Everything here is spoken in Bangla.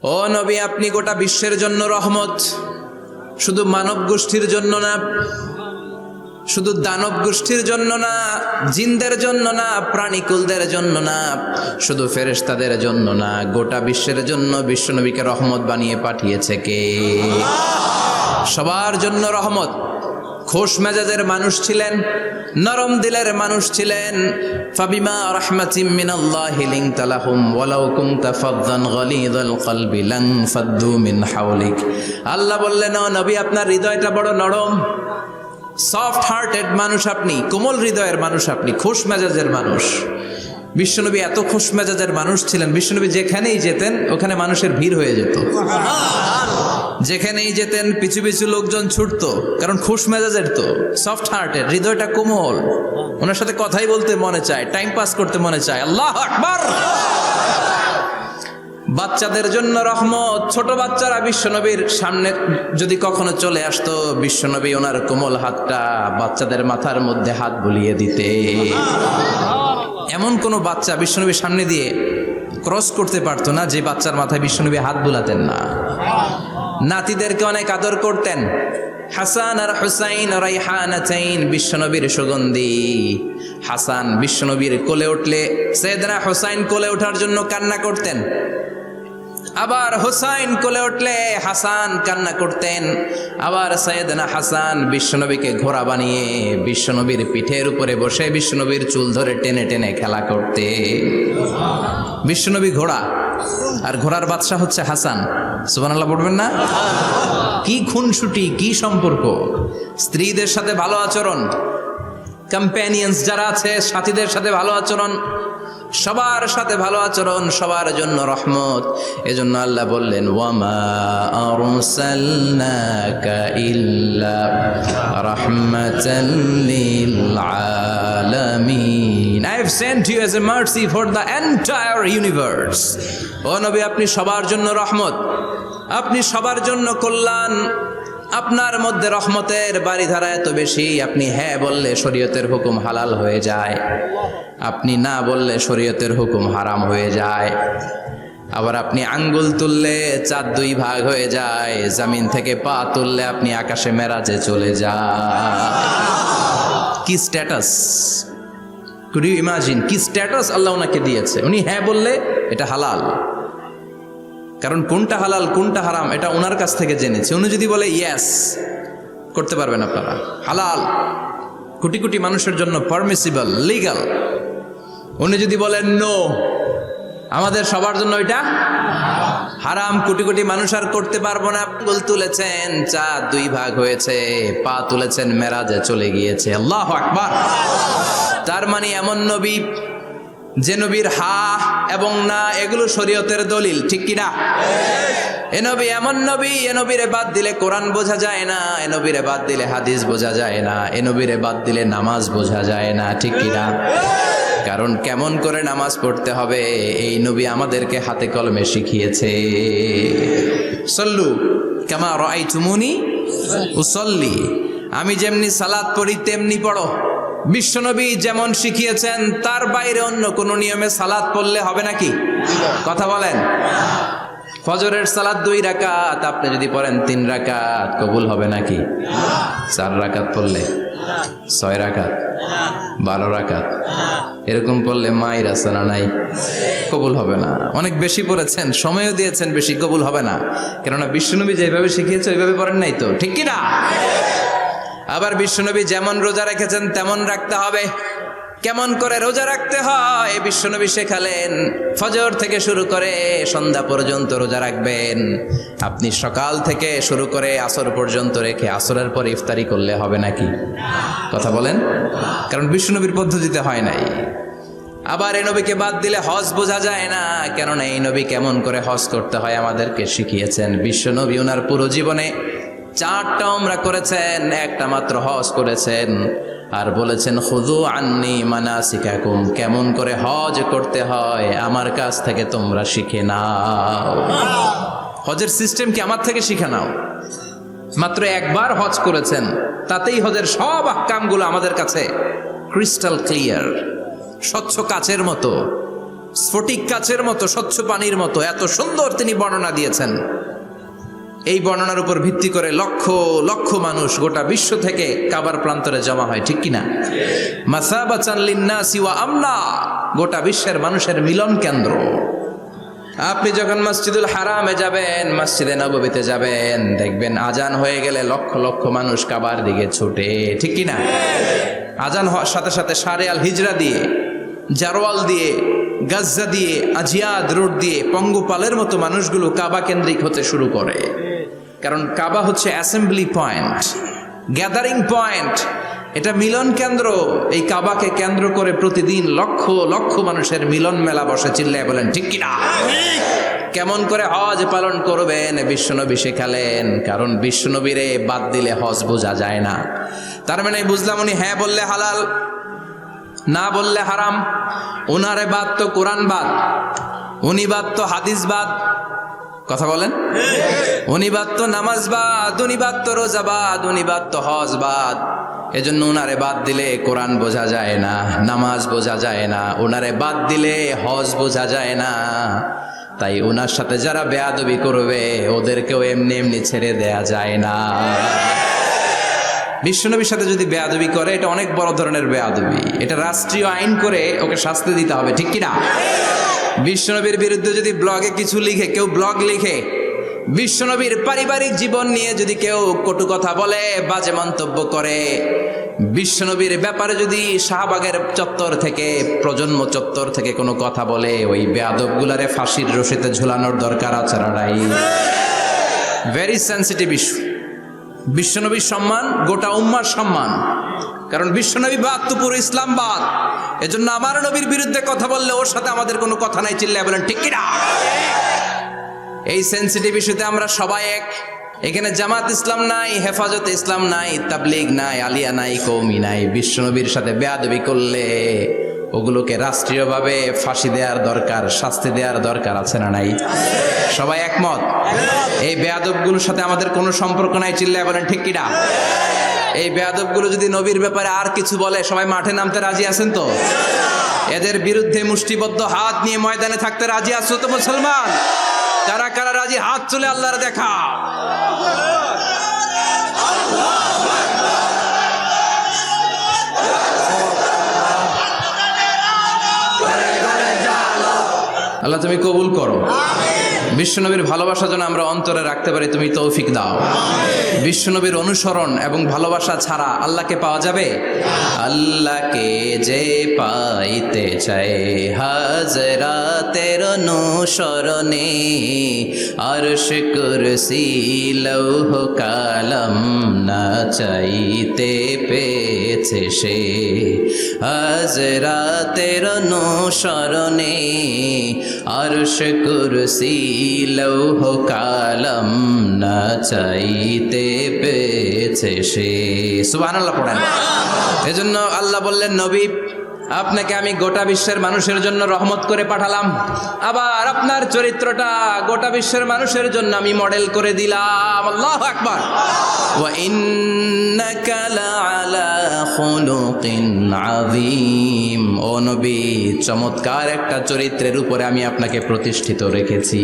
ও নবী, আপনি গোটা বিশ্বের জন্য রহমত, শুধু মানব গোষ্ঠীর জন্য না, শুধু দানব গোষ্ঠীর জন্য না, জিনদের জন্য না, প্রাণীকুলদের জন্য না, শুধু ফেরেশতাদের জন্য না, গোটা বিশ্বের জন্য বিশ্বনবীকে রহমত বানিয়ে পাঠিয়েছে কে? সবার জন্য রহমত। খোশ মেজাজের মানুষ ছিলেন, নরম দিলের মানুষ ছিলেন। ফাবিমা রাহমাতিম মিনাল্লাহি লিনতা লাহুম ওয়ালাউ কুনতা ফাযযান গালিযাল কলবি লান ফাদ্দু মিন হাওলিক। আল্লাহ বললেন, ও নবী, আপনার হৃদয়টা বড় নরম, সফট হার্টেড মানুষ আপনি, কোমল হৃদয়ের মানুষ আপনি, খোশ মেজাজের মানুষ। বিশ্বনবী এত খোশ মেজাজের মানুষ ছিলেন, বিশ্বনবী যেখানেই যেতেন ওখানে মানুষের ভিড় হয়ে যেত। যেখানেই যেতেন পিছু পিছু লোকজন ছুটতো, কারণ খোশ মেজাজের তো, সফট হার্টের, হৃদয়টা কোমল, ওনার সাথে কথাই বলতে মনে চায়, টাইম পাস করতে মনে চায়। আল্লাহু আকবার। বাচ্চাদের জন্য রহমত। ছোট বাচ্চারা বিশ্বনবীর সামনে যদি কখনো চলে আসতো, বিশ্বনবী ওনার কোমল হাতটা বাচ্চাদের মাথার মধ্যে হাত বুলিয়ে দিতে। এমন কোন বাচ্চা বিশ্বনবীর সামনে দিয়ে ক্রস করতে পারতো না যে বাচ্চার মাথায় বিশ্বনবী হাত বুলাতেন না। নাতিদেরকে অনেক আদর করতেন। হাসান আর হুসাইন রাইহানাতাইন, বিশ্বনবীর সুগন্ধি। হাসান বিশ্বনবীর কোলে উঠলে সাইয়েদনা হুসাইন কোলে ওঠার জন্য কান্না করতেন, আবার হুসাইন কোলে উঠলে হাসান কান্না করতেন। আবার সাইয়েদনা হাসান বিশ্বনবীকে ঘোড়া বানিয়ে বিশ্বনবীর পিঠের উপরে বসে বিশ্বনবীর চুল ধরে টেনে টেনে খেলা করতে। বিশ্বনবী ঘোড়া, আর ঘোড়ার বাদশা হচ্ছে হাসান। সুবহানাল্লাহ পড়বেন না? কি খুনসুটি, কি সম্পর্ক! স্ত্রীদের সাথে ভালো আচরণ, কম্প্যানিয়ন্স যারা আছে সাথীদের সাথে ভালো আচরণ, সবার সাথে ভালো আচরণ, সবার জন্য রহমত। এজন্য আল্লাহ বললেন, ওয়ামা আরসালনাকা ইল্লা রাহমাতাল লিল আলামিন। I have sent you as a mercy for the entire universe. ও নবী, আপনি সবার জন্য রহমত, আপনি সবার জন্য কল্যাণ। আপনার মধ্যে রহমতের বাড়িধারা এত বেশি, আপনি হ্যাঁ বললে শরীয়তের হুকুম হালাল হয়ে যায়, আপনি না বললে শরীয়তের হুকুম হারাম হয়ে যায়। আবার আপনি আঙ্গুল তুললে চাঁদ দুই ভাগ হয়ে যায়, জমিন থেকে পা তুললে আপনি আকাশে মেরাজে চলে যান। কি স্ট্যাটাস! কুড ইউ ইমাজিন কি স্ট্যাটাস আল্লাহ ওনাকে দিয়েছে। উনি হ্যাঁ বললে এটা হালাল, কারণ কোনটা হালাল কোনটা হারাম এটা ওনার কাছ থেকে জেনেছে। উনি যদি বলে ইয়েস, করতে পারবেন আপনারা, হালাল, কোটি কোটি মানুষের জন্য পারমিসিবল, লিগ্যাল। উনি যদি বলেন নো, আমাদের সবার জন্য এটা হারাম, কোটি কোটি মানুষ আর করতে পারবো না। আঙ্গুল তুলেছেন চাঁদ দুই ভাগ হয়েছে, পা তুলেছেন মেরাজে চলে গিয়েছে। আল্লাহু আকবার। তার মানে এমন নবী যে নবীর হা এবং না এগুলো শরীয়তের দলিল, ঠিক কিনা? এ নবী এমন নবী, এ নবীরে বাদ দিলে কোরআন বোঝা যায় না, এ নবীরে বাদ দিলে হাদিস বোঝা যায় না, এ নবীরে বাদ দিলে নামাজ বোঝা যায় না, ঠিক কিনা? কারণ কেমন করে নামাজ পড়তে হবে এই নবী আমাদেরকে হাতে কলমে শিখিয়েছে। সল্লু কামা রাআইতুমুনি উসাল্লি, আমি যেমনি সালাত পড়ি তেমনি পড়ো। বিশ্বনবী যেমন শিখিয়েছেন তার বাইরে অন্য কোন নিয়মে সালাত পড়লে হবে নাকি? কথা বলেন। ফজরের সালাত 2 রাকাত, আপনি যদি পড়েন 3 রাকাত, কবুল হবে নাকি? 4 রাকাত পড়লে, 6 রাকাত, 12 রাকাত এরকম পড়লে মায়ের আসানা নাই, কবুল হবে না। অনেক বেশি পড়েছেন, সময়ও দিয়েছেন বেশি, কবুল হবে না। কেননা বিশ্বনবী যেভাবে শিখিয়েছে ওইভাবে পড়েন নাই তো, ঠিক কিনা? আবার বিশ্বনবী যেমন রোজা রেখেছেন তেমন রাখতে হবে। কেমন করে রোজা রাখতে হয় বিশ্বনবী শেখালেন। ফজর থেকে শুরু করে সন্ধ্যা পর্যন্ত রোজা রাখবেন। আপনি সকাল থেকে শুরু করে আসর পর্যন্ত রেখে আসরের পর ইফতারি করলে হবে নাকি? কথা বলেন। কারণ বিশ্বনবীর পদ্ধতিতে হয় নাই। আবার এই নবীকে বাদ দিলে হজ বোঝা যায় না, কেননা এই নবী কেমন করে হজ করতে হয় আমাদেরকে শিখিয়েছেন। বিশ্বনবী ওনার পুরো জীবনে 4টা উমরা করেছেন, একটা মাত্র হজ করেছেন। আর বলেছেন খুযু আন্নী মানাসিকাকুম, কেমন করে হজ করতে হয় আমার কাছ থেকে তোমরা শিখে নাও। হজের সিস্টেম কি আমার থেকে শিখে নাও। মাত্র একবার হজ করেছেন, তাতেই হজের সব আহকামগুলো আমাদের কাছে ক্রিস্টাল ক্লিয়ার, স্বচ্ছ কাচের মতো। স্ফটিক কাচের মতো, স্বচ্ছ পানির মতো, এত সুন্দর তিনি বর্ণনা দিয়েছেন। এই বর্ণনার উপর ভিত্তি করে লক্ষ লক্ষ মানুষ গোটা বিশ্ব থেকে কাবার প্রান্তরে জমা হয়, ঠিক কিনা? মাসাবাতান লিন্নাসি ওয়া আমনা, গোটা বিশ্বের মানুষের মিলন কেন্দ্র। আপনি যখন মসজিদুল হারামে যাবেন, মসজিদে নববীতে যাবেন, দেখবেন আজান হয়ে গেলে লক্ষ লক্ষ মানুষ কাবার দিকে ছুটে, ঠিক কিনা? আজান হওয়ার সাথে সাথে শারে আল হিজরা দিয়ে, জারওয়াল দিয়ে, গাজ্জা দিয়ে, আজিয়াদ রোড দিয়ে পঙ্গপালের মতো মানুষগুলো কাবা কেন্দ্রিক হতে শুরু করে। কারণ কাবা হচ্ছে অ্যাসেম্বলি পয়েন্ট, গ্যাদারিং পয়েন্ট, এটা মিলন কেন্দ্র। এই কাবাকে কেন্দ্র করে প্রতিদিন লক্ষ লক্ষ মানুষের মিলন মেলা বসে। চিল্লায় বলেন ঠিক কিনা? কেমন করে হজ পালন করবেন বিশ্বনবী শেখালেন। কারণ বিশ্বনবীরে বাদ দিলে হজ বোঝা যায় না। তার মানে বুঝলাম উনি হ্যাঁ বললে হালাল, না বললে হারাম। উনারে বাদ তো কোরআন বাদ, উনি বাদ তো হাদিস বাদ। কথা বলেন। উনি বাদ তো নামাজ বাদ, উনি বাদ তো রোজা বাদ, উনি বাদ তো হজ বাদ। এজন্য উনারে বাদ দিলে কোরআন বোঝা যায় না, নামাজ বোঝা যায় না, উনারে বাদ দিলে হজ বোঝা যায় না। তাই উনার সাথে যারা বেয়াদবি করবে ওদেরকেও এমনি এমনি ছেড়ে দেয়া যায় না। বিশ্বনবীর সাথে যদি বেয়াদবি করে এটা অনেক বড় ধরনের বেয়াদবি, এটা রাষ্ট্রীয় আইন করে ওকে শাস্তি দিতে হবে, ঠিক কিনা? বিশ্বনবীর বিরুদ্ধে যদি ব্লগে কিছু লিখে, কেউ ব্লগ লিখে, বিশ্বনবীর পারিবারিক জীবন নিয়ে যদি কেউ কটু কথা বলে, বাজে মন্তব্য করে, বিশ্বনবীর ব্যাপারে যদি শাহবাগের চত্বর থেকে, প্রজন্ম চত্বর থেকে কোনো কথা বলে, ওই বেয়াদবগুলারে ফাঁসির রশিতে ঝুলানোর দরকার আছে না নাই? Very sensitive issue. বিশ্বনবীর সম্মান গোটা উম্মার সম্মান। কারণ বিশ্বনবী বাদ তো পুরো ইসলাম বাদ। এজন্য আমার নবীর বিরুদ্ধে কথা বললে ওর সাথে আমাদের কোনো কথা নাই। চিল্লায় বলেন ঠিক কিনা? এই সেন্সিটিভ ইস্যুতে আমরা সবাই এক। এখানে জামাত ইসলাম নাই, হেফাজত ইসলাম নাই, তাবলীগ নাই, আলিয়া নাই, কওমি নাই। বিশ্বনবীর সাথে বেয়াদবি করলে ওগুলোকে রাষ্ট্রীয়ভাবে ফাঁসি দেওয়ার দরকার, শাস্তি দেওয়ার দরকার আছে না নাই? সবাই একমত? এই বেয়াদবগুলোর সাথে আমাদের কোনো সম্পর্ক নাই। চিল্লায় বলেন ঠিক কিনা? এই বেয়াদবগুলো যদি নবীর ব্যাপারে আর কিছু বলে সবাই মাঠে নামতে রাজি আছেন তো? এদের বিরুদ্ধে মুষ্টিবদ্ধ হাত নিয়ে ময়দানে থাকতে রাজি আছো তো মুসলমান? কারা কারা রাজি হাত তুলে আল্লাহর দেখা। আল্লাহ তুমি কবুল করো। বিশ্বনবীর ভালোবাসা যেন আমরা অন্তরে রাখতে পারি, তুমি তৌফিক দাও। বিশ্বনবীর অনুসরণ এবং ভালোবাসা ছাড়া আল্লাহকে পাওয়া যাবে? আল্লাহকে যে পাইতে চায় হাজরাতের অনুসরণে, আরশ কুরসি লৌহ কালাম না চাইতে পেয়েছে সে। হাজরাতের অনুসরণে আরশ কুরসি লৌহ কালাম না চাইতে পেয়েছে সে। সুবহানাল্লাহ পড়েন। এজন্য আল্লাহ বললেন, নবী আপনাকে আমি গোটা বিশ্বের মানুষের জন্য রহমত করে পাঠালাম। আবার আপনার চরিত্রটা গোটা বিশ্বের মানুষের জন্য আমি মডেল করে দিলাম। আল্লাহু আকবার। ওয়া ইন্নাকা লাআলা খুলুকিন আযীম। ও নবী, চমৎকার একটা চরিত্রের উপরে আমি আপনাকে প্রতিষ্ঠিত রেখেছি।